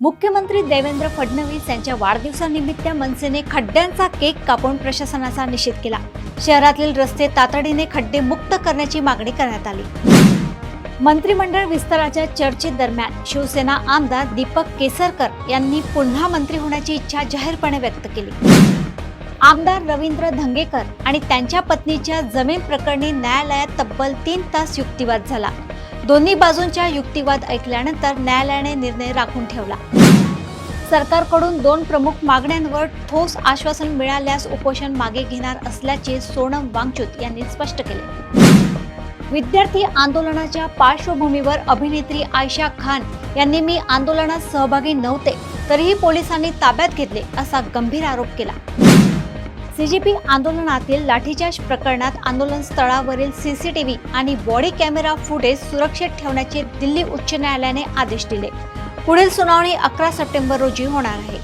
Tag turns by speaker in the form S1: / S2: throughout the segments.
S1: मुख्यमंत्री देवेंद्र फडणवीस यांच्या वाढदिवसानिमित्त मनसेने खड्ड्यांचा केक कापून प्रशासनाचा निषेध केला। शहरातील रस्ते तातडीने खड्डे मुक्त करण्याची मागणी करण्यात आली। मंत्रिमंडळ विस्ताराच्या चर्चेदरम्यान शिवसेना आमदार दीपक केसरकर यांनी पुन्हा मंत्री होण्याची इच्छा जाहीरपणे व्यक्त केली। आमदार रवींद्र धंगेकर आणि त्यांच्या पत्नीच्या जमीन प्रकरणी न्यायालयात तब्बल 3 तास युक्तिवाद झाला। दोन्ही बाजूंच्या युक्तिवाद ऐकल्यानंतर न्यायालयाने निर्णय राखून ठेवला। सरकारकडून 2 प्रमुख मागण्यांवर ठोस आश्वासन मिळाल्यास उपोषण मागे घेणार असल्याचे सोनम वांगचुक यांनी स्पष्ट केले। विद्यार्थी आंदोलनाच्या पार्श्वभूमीवर अभिनेत्री आयशा खान यांनी मी आंदोलनात सहभागी नव्हते तरीही पोलिसांनी ताब्यात घेतले असा गंभीर आरोप केला। सीजेपी आंदोलनातील लाठीचार्ज प्रकरणात आंदोलन स्थळावरील सीसीटीव्ही आणि बॉडी कॅमेरा फुटेज सुरक्षित ठेवण्याचे दिल्ली उच्च न्यायालयाने आदेश दिले। पुढील सुनावणी 11 सप्टेंबर रोजी होणार आहे।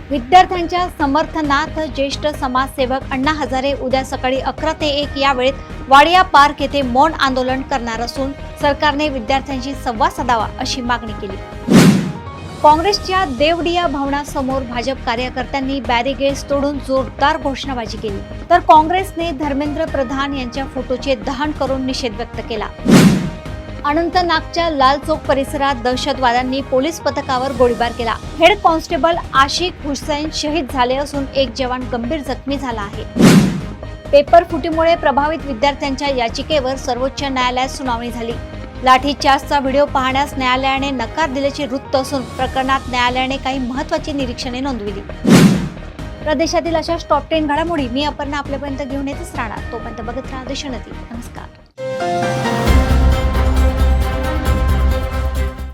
S1: विद्यार्थ्यांच्या समर्थनार्थ ज्येष्ठ समाजसेवक अण्णा हजारे उद्या सकाळी 11 ते 1 या वेळेत वाडिया पार्क येथे मौन आंदोलन करणार असून सरकारने विद्यार्थ्यांशी संवाद साधावा अशी मागणी केली। काँग्रेसच्या देवडिया भवनासमोर भाजप कार्यकर्त्यांनी बॅरिगेड्स तोडून जोरदार घोषणाबाजी केली, तर काँग्रेसने धर्मेंद्र प्रधान यांच्या फोटोचे दहन करून निषेध व्यक्त केला। अनंतनागच्या लाल चौक परिसरात दहशतवाद्यांनी पोलीस पथकावर गोळीबार केला। हेड कॉन्स्टेबल आशिक हुसैन शहीद झाले असून एक जवान गंभीर जखमी झाला आहे। पेपर फुटीमुळे प्रभावित विद्यार्थ्यांच्या याचिकेवर सर्वोच्च न्यायालयात सुनावणी झाली। लाठीचार्जचा व्हिडिओ पाहण्यास न्यायालयाने नकार दिल्याचे वृत्त असून प्रकरणात न्यायालयाने काही महत्त्वाची निरीक्षणे नोंदविली। प्रदेशातील अशा टॉप 10 घडामोडी मी अपर्णा आपल्यापर्यंत घेऊन येतच राहणार। तोपर्यंत बघत राहा देशोन्नती। नमस्कार।